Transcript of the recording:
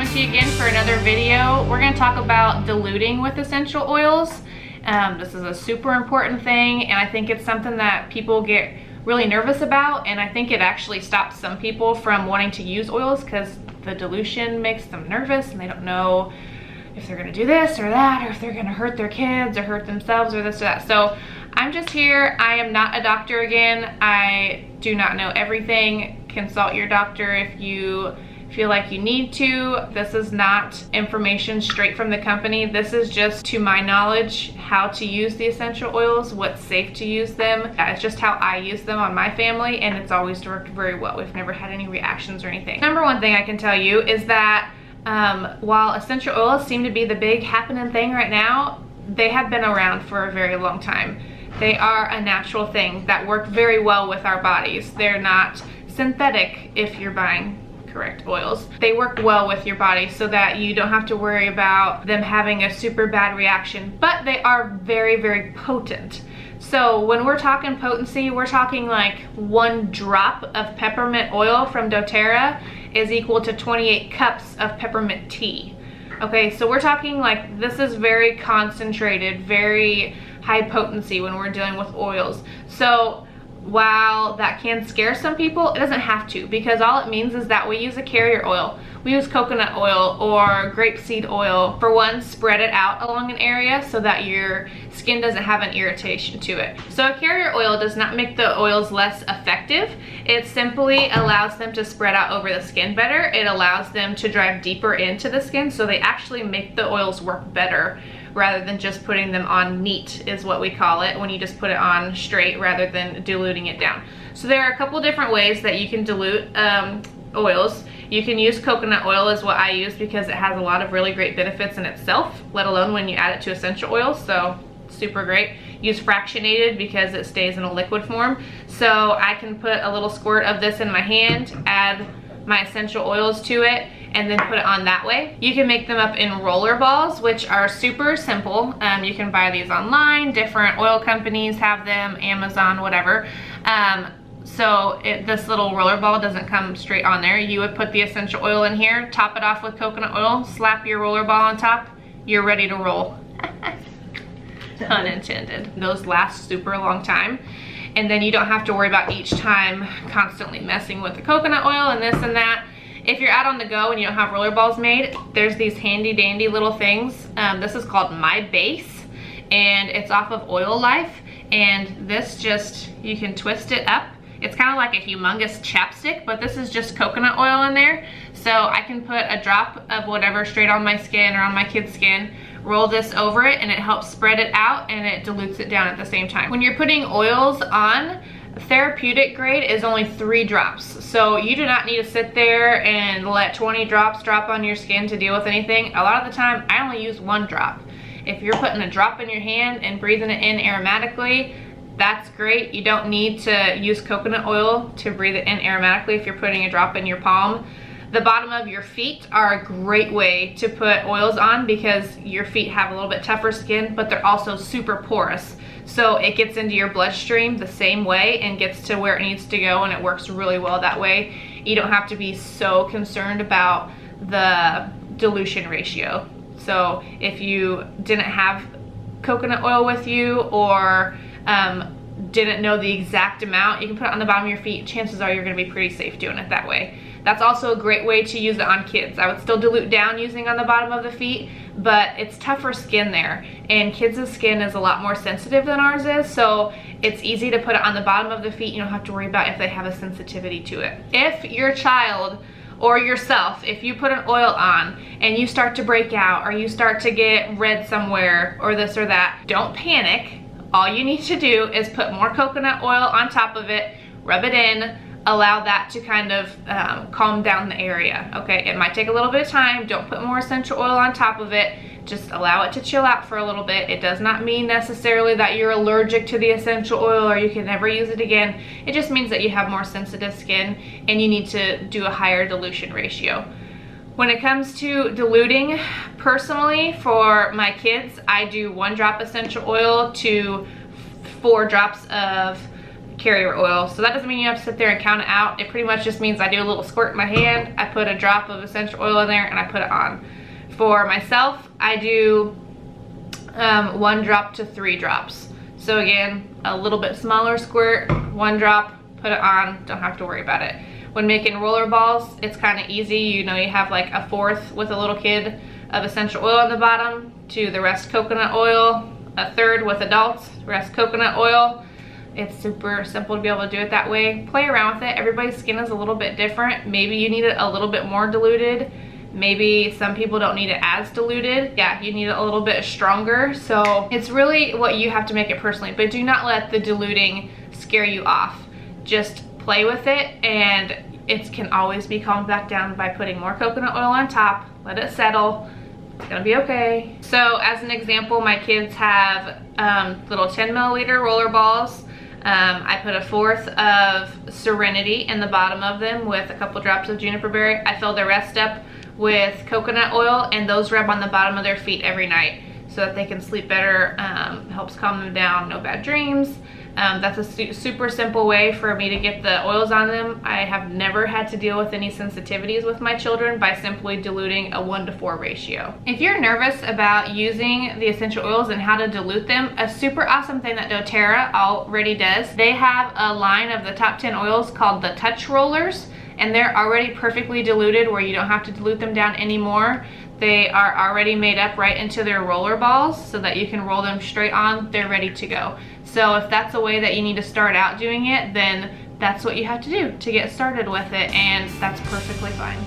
coming to you again for another video. We're going to talk about diluting with essential oils. This is a super important thing, and I think it's something that people get really nervous about, and I think it actually stops some people from wanting to use oils because the dilution makes them nervous and they don't know if they're going to do this or that, or if they're going to hurt their kids or hurt themselves or this or that. So I'm just here. I am not a doctor again. I do not know everything. Consult your doctor if you feel like you need to. This is not information straight from the company. This is just, to my knowledge, how to use the essential oils, what's safe to use them. It's just how I use them on my family, and it's always worked very well. We've never had any reactions or anything. Number one thing I can tell you is that while essential oils seem to be the big happening thing right now, they have been around for a very long time. They are a natural thing that work very well with our bodies. They're not synthetic if you're buying correct oils. They work well with your body so that you don't have to worry about them having a super bad reaction, but they are very, very potent. So when we're talking potency, we're talking like 1 drop of peppermint oil from doTERRA is equal to 28 cups of peppermint tea. Okay, so we're talking like this is very concentrated, very high potency when we're dealing with oils. So while that can scare some people, it doesn't have to, because all it means is that we use a carrier oil. We use coconut oil or grapeseed oil. For one, spread it out along an area so that your skin doesn't have an irritation to it. So a carrier oil does not make the oils less effective. It simply allows them to spread out over the skin better. It allows them to drive deeper into the skin, so they actually make the oils work better rather than just putting them on neat, is what we call it, when you just put it on straight rather than diluting it down. So there are a couple different ways that you can dilute oils. You can use coconut oil, is what I use, because it has a lot of really great benefits in itself, let alone when you add it to essential oils, so super great. Use fractionated because it stays in a liquid form. So I can put a little squirt of this in my hand, add my essential oils to it, and then put it on that way. You can make them up in roller balls, which are super simple. You can buy these online. Different oil companies have them, Amazon, whatever. So this little roller ball doesn't come straight on there. You would put the essential oil in here, top it off with coconut oil, slap your roller ball on top, you're ready to roll. Pun intended. Those last super long time. And then you don't have to worry about each time constantly messing with the coconut oil and this and that. If you're out on the go and you don't have roller balls made, there's these handy dandy little things. This is called My Base, and it's off of Oil Life. And this just, you can twist it up. It's kind of like a humongous chapstick, but this is just coconut oil in there. So I can put a drop of whatever straight on my skin or on my kid's skin, roll this over it, and it helps spread it out and it dilutes it down at the same time. When you're putting oils on, therapeutic grade is only 3 drops. So you do not need to sit there and let 20 drops drop on your skin to deal with anything. A lot of the time, I only use 1 drop. If you're putting a drop in your hand and breathing it in aromatically, that's great. You don't need to use coconut oil to breathe it in aromatically if you're putting a drop in your palm. The bottom of your feet are a great way to put oils on because your feet have a little bit tougher skin, but they're also super porous. So it gets into your bloodstream the same way and gets to where it needs to go, and it works really well that way. You don't have to be so concerned about the dilution ratio. So if you didn't have coconut oil with you or didn't know the exact amount, you can put it on the bottom of your feet. Chances are you're going to be pretty safe doing it that way. That's also a great way to use it on kids. I would still dilute down using on the bottom of the feet, but it's tougher skin there, and kids' skin is a lot more sensitive than ours is, so it's easy to put it on the bottom of the feet. You don't have to worry about if they have a sensitivity to it. If your child or yourself, if you put an oil on and you start to break out or you start to get red somewhere or this or that, don't panic. All you need to do is put more coconut oil on top of it, rub it in, allow that to kind of calm down the area. Okay, it might take a little bit of time. Don't put more essential oil on top of it. Just allow it to chill out for a little bit. It does not mean necessarily that you're allergic to the essential oil or you can never use it again. It just means that you have more sensitive skin and you need to do a higher dilution ratio. When it comes to diluting, personally for my kids, I do 1 drop essential oil to 4 drops of carrier oil. So that doesn't mean you have to sit there and count it out. It pretty much just means I do a little squirt in my hand, I put a drop of essential oil in there, and I put it on. For myself, I do 1 drop to 3 drops. So again, a little bit smaller squirt, 1 drop, put it on, don't have to worry about it. When making roller balls, it's kind of easy. You know, you have like a 1/4 with a little kid of essential oil on the bottom, to the rest coconut oil, a 1/3 with adults, rest coconut oil. It's super simple to be able to do it that way. Play around with it. Everybody's skin is a little bit different. Maybe you need it a little bit more diluted. Maybe some people don't need it as diluted. Yeah, you need it a little bit stronger. So it's really what you have to make it personally, but do not let the diluting scare you off. Just play with it, and it can always be calmed back down by putting more coconut oil on top. Let it settle. It's gonna be okay. So as an example, my kids have little 10 milliliter roller balls. I put a 1/4 of Serenity in the bottom of them with a couple drops of juniper berry. I fill the rest up with coconut oil, and those rub on the bottom of their feet every night so that they can sleep better. Helps calm them down, no bad dreams. That's a super simple way for me to get the oils on them. I have never had to deal with any sensitivities with my children by simply diluting a 1:4 ratio. If you're nervous about using the essential oils and how to dilute them, a super awesome thing that doTERRA already does, they have a line of the top 10 oils called the touch rollers, and they're already perfectly diluted where you don't have to dilute them down anymore. They are already made up right into their roller balls so that you can roll them straight on. They're ready to go. So if that's a way that you need to start out doing it, then that's what you have to do to get started with it, and that's perfectly fine.